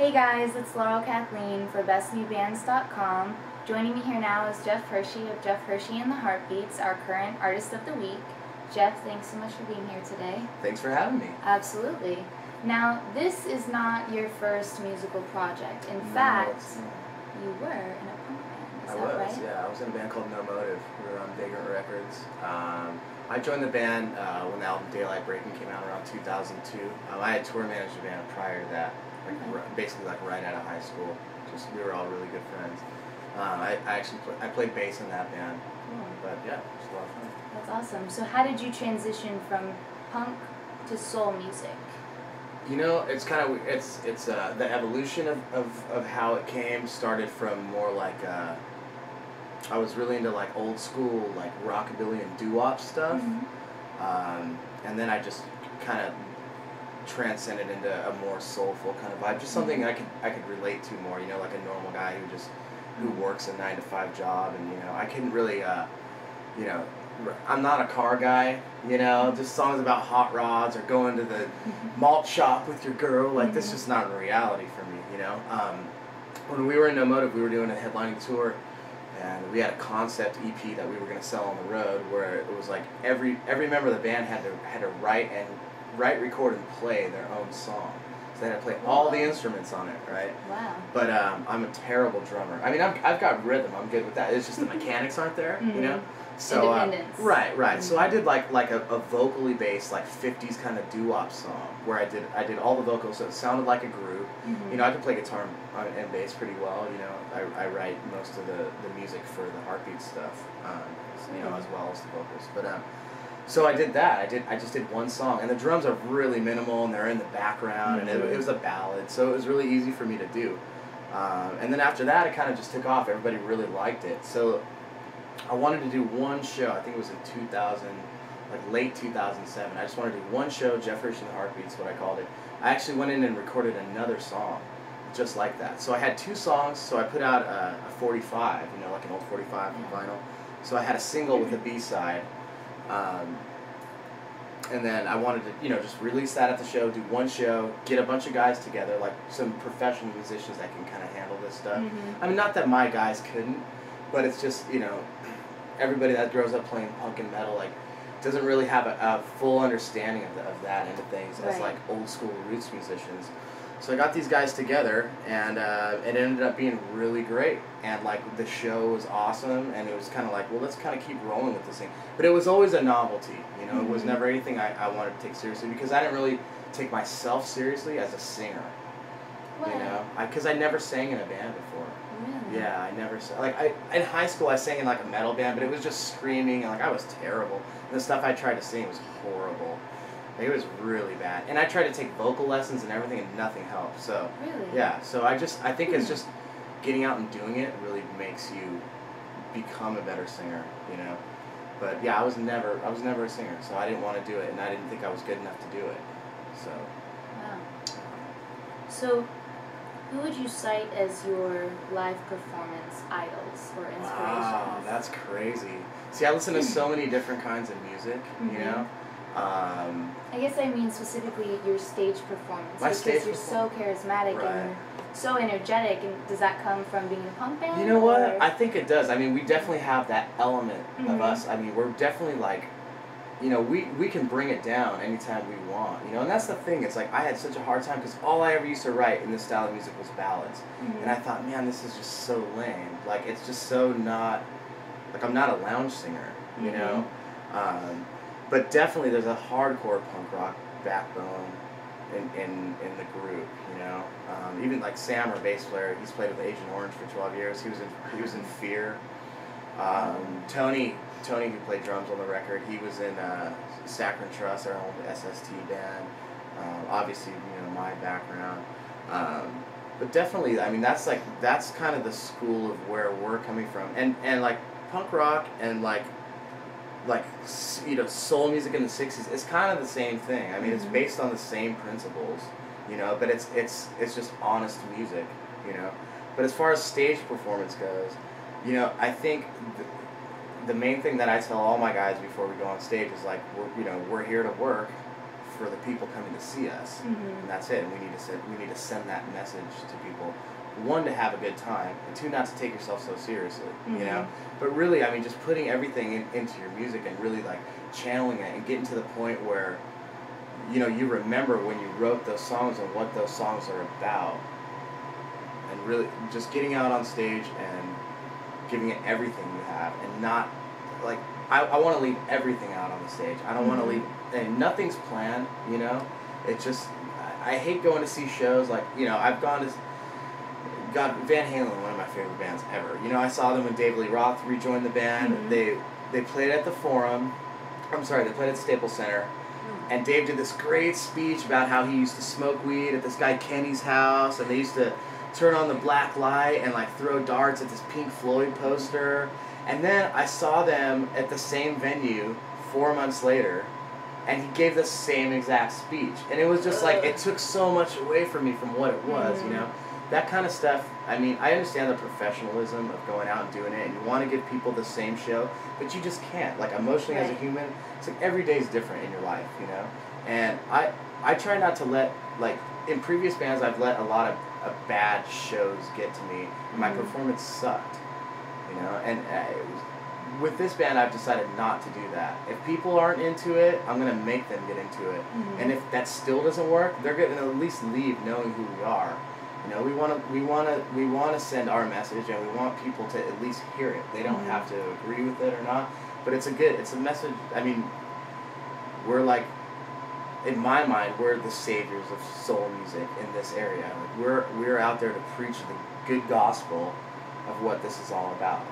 Hey guys, it's Laurel Kathleen for BestNewBands.com. Joining me here now is Jeff Hershey of Jeff Hershey and the Heartbeats, our current Artist of the Week. Jeff, thanks so much for being here today. Thanks for having me. Absolutely. Now, this is not your first musical project. In fact, you were in a punk band. Is that right? Yeah. I was in a band called No Motive. We were on Vagrant Records. I joined the band when the album Daylight Breaking came out around 2002. I had tour managed a band prior to that, basically right out of high school. We were all really good friends. I played bass in that band. But yeah, it was a lot of fun. That's awesome. So how did you transition from punk to soul music? You know, it's kind of the evolution of how it came started from more like I was really into like old school like rockabilly and doo-wop stuff, and then I just kind of transcended into a more soulful kind of vibe, just something I could relate to more. You know, like a normal guy who works a 9-to-5 job, and you know, I couldn't really you know, I'm not a car guy, you know, just songs about hot rods or going to the malt shop with your girl, like this is just not a reality for me, you know. When we were in No Motive, we were doing a headlining tour, and we had a concept EP that we were going to sell on the road, where it was like every member of the band had to write, record, and play their own song. So they had to play all the instruments on it, right? Wow. But I'm a terrible drummer. I mean, I've got rhythm. I'm good with that. It's just the mechanics aren't there, you know. So independence. Right. So I did like a vocally based like 50s kind of doo-wop song where I did all the vocals, so it sounded like a group. You know, I can play guitar and bass pretty well. You know, I write most of the music for the Heartbeat stuff, you know, as well as the vocals. But so I did that. I just did one song, and the drums are really minimal, and they're in the background, and it was a ballad, so it was really easy for me to do. And then after that, it kind of just took off. Everybody really liked it, so I wanted to do one show. I think it was in 2000, like late 2007. I just wanted to do one show, Jeff Hershey and the Heartbeats, what I called it. I actually went in and recorded another song, just like that. So I had two songs, so I put out a 45, you know, like an old 45 from vinyl. So I had a single with a B-side, and then I wanted to, you know, just release that at the show, do one show, get a bunch of guys together, like some professional musicians that can kind of handle this stuff. I mean, not that my guys couldn't, but it's just, you know, everybody that grows up playing punk and metal, like, doesn't really have a full understanding of that end of things as like old school roots musicians. So I got these guys together, and it ended up being really great. And like the show was awesome, and it was kind of like, well, let's kind of keep rolling with this thing. But it was always a novelty, you know. It was never anything I wanted to take seriously, because I didn't really take myself seriously as a singer. You know, because I never sang in a band before. Really? Yeah, I never sang. Like in high school, I sang in like a metal band, but it was just screaming, and like I was terrible. And the stuff I tried to sing was horrible. Like, it was really bad. And I tried to take vocal lessons and everything, and nothing helped. So yeah. So I think it's just getting out and doing it really makes you become a better singer, you know. But yeah, I was never a singer, so I didn't want to do it, and I didn't think I was good enough to do it. So. Wow. So, who would you cite as your live performance idols or inspirations? Wow, that's crazy. See, I listen to so many different kinds of music, you know. I guess I mean specifically your stage performance, because you're so charismatic and so energetic. And does that come from being in a punk band? You know what? I think it does. I mean, we definitely have that element of us. I mean, we're definitely like, you know, we can bring it down anytime we want, you know, and that's the thing. It's like I had such a hard time because all I ever used to write in this style of music was ballads, and I thought, man, this is just so lame. Like, it's just so not, like, I'm not a lounge singer, you know. But definitely there's a hardcore punk rock backbone in the group, you know. Even like Sam, our bass player, he's played with Agent Orange for 12 years. He was in Fear. Tony, who played drums on the record, he was in Saccharine Trust, our old SST band. Obviously, you know, my background. But definitely, I mean, that's kind of the school of where we're coming from. And like punk rock and like you know, soul music in the 60s, it's kind of the same thing. I mean, it's based on the same principles, you know, but it's just honest music, you know. But as far as stage performance goes, you know, I think the main thing that I tell all my guys before we go on stage is like, we're here to work for the people coming to see us, Mm-hmm. and that's it. And we need to send that message to people. One, to have a good time, and two, not to take yourself so seriously, you know? But really, I mean, just putting everything into your music and really, like, channeling it and getting to the point where, you know, you remember when you wrote those songs and what those songs are about. And really just getting out on stage and giving it everything you have, and not, like, I want to leave everything out on the stage. I don't want to leave, and nothing's planned, you know? It just, I hate going to see shows, like, you know, I've gone to, Van Halen, one of my favorite bands ever. You know, I saw them when David Lee Roth rejoined the band. They played at the Forum. I'm sorry, they played at Staples Center. And Dave did this great speech about how he used to smoke weed at this guy Kenny's house, and they used to turn on the black light and like throw darts at this Pink Floyd poster. And then I saw them at the same venue 4 months later, and he gave the same exact speech. And it was just like, it took so much away from me from what it was, you know? That kind of stuff, I mean, I understand the professionalism of going out and doing it, and you want to give people the same show, but you just can't. Like, emotionally as a human, it's like every day is different in your life, you know? And I try not to let, like, in previous bands, I've let a lot of bad shows get to me, and my performance sucked, you know? And with this band, I've decided not to do that. If people aren't into it, I'm going to make them get into it. And if that still doesn't work, they're going to at least leave knowing who we are. You know, we want to send our message, and we want people to at least hear it. They don't have to agree with it or not, but it's a message. I mean, we're like, in my mind, we're the saviors of soul music in this area. Like, we're out there to preach the good gospel of what this is all about.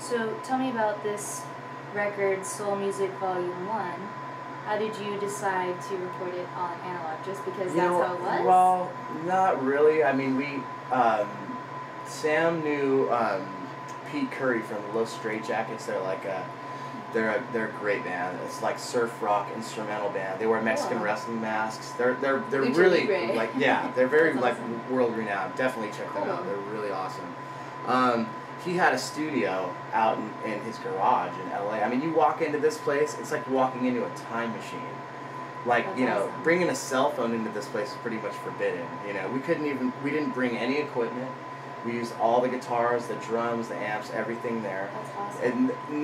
So tell me about this record, Soul Music Volume 1. How did you decide to record it on analog? Just because that's how it was? Well, not really. I mean, Sam knew Pete Curry from the Los Straitjackets. They're like they're a great band. It's like surf rock instrumental band. They wear Mexican wrestling masks. They're really great. like, yeah, they're very That's like awesome. world renowned. Definitely check them out. They're really awesome. He had a studio out in his garage in LA. I mean, you walk into this place, it's like walking into a time machine. Like, That's you know, awesome. bringing a cell phone into this place is pretty much forbidden. You know, we didn't bring any equipment. We used all the guitars, the drums, the amps, everything there. That's awesome. And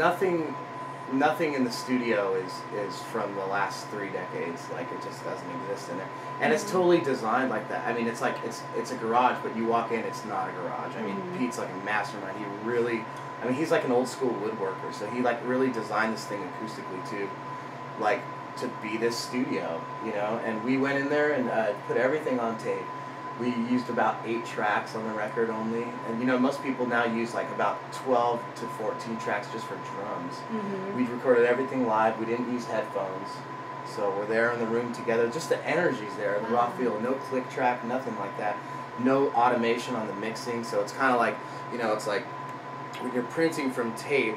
nothing in the studio is from the last 3 decades. Like, it just doesn't exist in there. And it's totally designed like that. I mean, it's like, it's a garage, but you walk in, it's not a garage. I mean, Pete's like a mastermind. He's like an old school woodworker, so he like really designed this thing acoustically too, like, to be this studio, you know? And we went in there and put everything on tape. We used about 8 tracks on the record only. And, you know, most people now use like about 12 to 14 tracks just for drums. We recorded everything live. We didn't use headphones. So we're there in the room together. Just the energy's there, the raw feel. No click track, nothing like that. No automation on the mixing. So it's kind of like, you know, it's like when you're printing from tape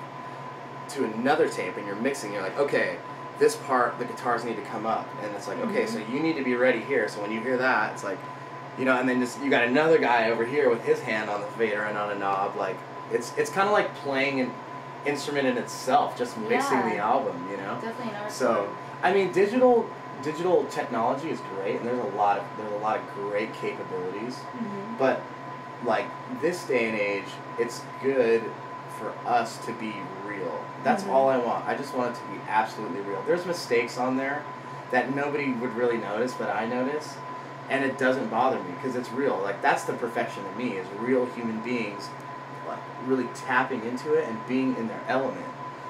to another tape and you're mixing, you're like, okay, this part, the guitars need to come up. And it's like, okay, so you need to be ready here. So when you hear that, it's like, you know, and then just you got another guy over here with his hand on the fader and on a knob. Like, it's kind of like playing an instrument in itself, just mixing the album, you know. Definitely an art So, form. I mean, digital technology is great, and there's a lot of great capabilities. But like this day and age, it's good for us to be real. That's all I want. I just want it to be absolutely real. There's mistakes on there that nobody would really notice, but I notice. And it doesn't bother me because it's real. Like, that's the perfection of me, is real human beings, like, really tapping into it and being in their element.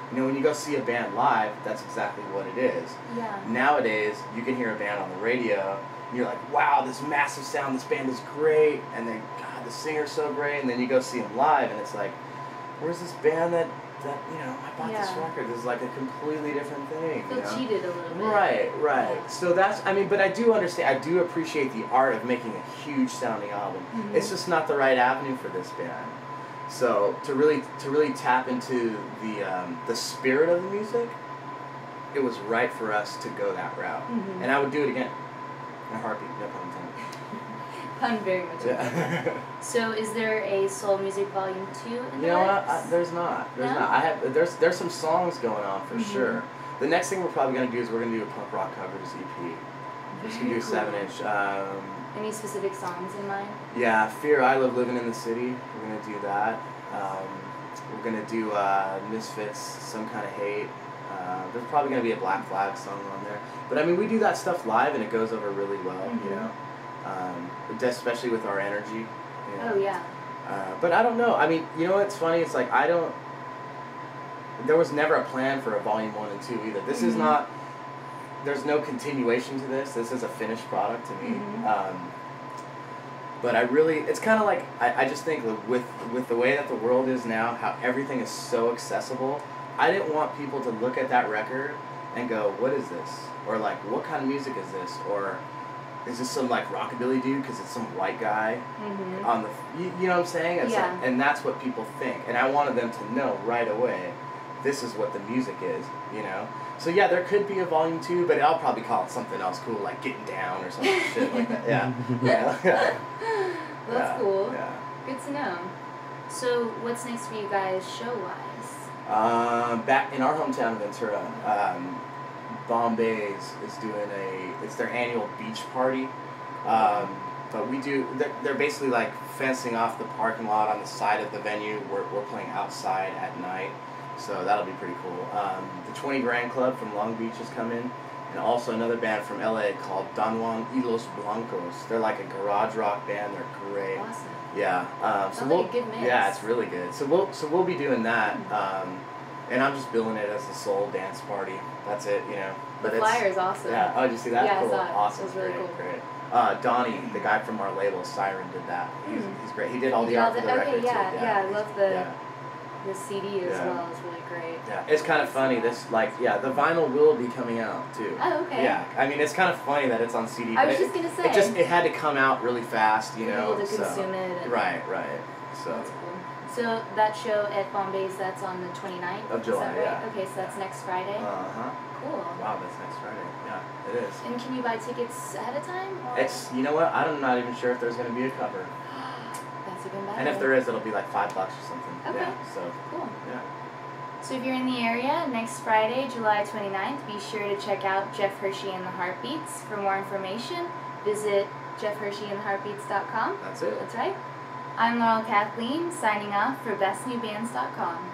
You know, when you go see a band live, that's exactly what it is. Yeah. Nowadays, you can hear a band on the radio, and you're like, wow, this massive sound, this band is great, and then, God, the singer's so great, and then you go see them live, and it's like, where's this band that you know, I bought this record. This is like a completely different thing. Feel you know? cheated a little bit. Right. Yeah. So that's, I mean, but I do understand, I do appreciate the art of making a huge sounding album. It's just not the right avenue for this band. So to really tap into the spirit of the music, it was right for us to go that route. And I would do it again. In a heartbeat, no pun intended. Pun very much. Yeah. So is there a Soul Music Volume 2 in the You know works? what? There's not. There's No? not. There's some songs going on for sure. The next thing we're probably going to do is we're going to do a punk rock covers EP. We're just going to do a 7-inch. Any specific songs in mind? Yeah, Fear I Love Living in the City. We're going to do that. We're going to do Misfits, Some Kind of Hate. There's probably going to be a Black Flag song on there. But I mean, we do that stuff live and it goes over really well, you know. Especially with our energy. You know? Oh, yeah. But I don't know. I mean, you know what's funny? It's like there was never a plan for a volume 1 and 2 either. This is not, there's no continuation to this. This is a finished product to me. But I really, it's kind of like, I just think with the way that the world is now, how everything is so accessible, I didn't want people to look at that record and go, what is this? Or like, what kind of music is this? Or is this some like rockabilly dude because it's some white guy on the, you know what I'm saying? It's yeah. Like, and that's what people think. And I wanted them to know right away, this is what the music is, you know? So yeah, there could be a volume 2, but I'll probably call it something else cool, like Getting Down or some shit like that. Yeah. Yeah. Well, that's cool. Yeah. Good to know. So what's next for you guys show-wise? Back in our hometown of Ventura, Bombay's is doing it's their annual beach party. But we do, they're basically like fencing off the parking lot on the side of the venue. We're playing outside at night. So that'll be pretty cool. The 20 Grand Club from Long Beach is coming, and also another band from LA called Don Juan y los Blancos. They're like a garage rock band. They're great. Awesome. Yeah. Sounds like a good mix. Yeah, it's really good. So we'll be doing that, and I'm just billing it as a soul dance party. That's it, you know. But the flyer is awesome. Yeah. Oh, did you see that? Yeah, cool. I saw it. Awesome. It was really great, cool. Great. Donnie, the guy from our label, Siren, did that. He's great. He did all the art for the record too. Yeah, I love the CD as well. It's really great. Yeah, it's kind of funny. This the vinyl will be coming out too. Oh, okay. Yeah, I mean it's kind of funny that it's on CD. I was just gonna say. It had to come out really fast, you know. People to consume it. And right. So. That's cool. So that show at Bombay's, that's on the 29th of July. Is that right? Yeah. Okay, so that's next Friday. Cool. Wow, that's next Friday. Yeah, it is. And can you buy tickets ahead of time? Or? It's, you know what? I'm not even sure if there's going to be a cover. That's even better. And if there is, it'll be like $5 or something. Okay. Yeah, so. Cool. Yeah. So if you're in the area, next Friday, July 29th, be sure to check out Jeff Hershey and the Heartbeats. For more information, visit jeffhersheyandtheheartbeats.com. That's it. That's right. I'm Laurel Kathleen, signing off for bestnewbands.com.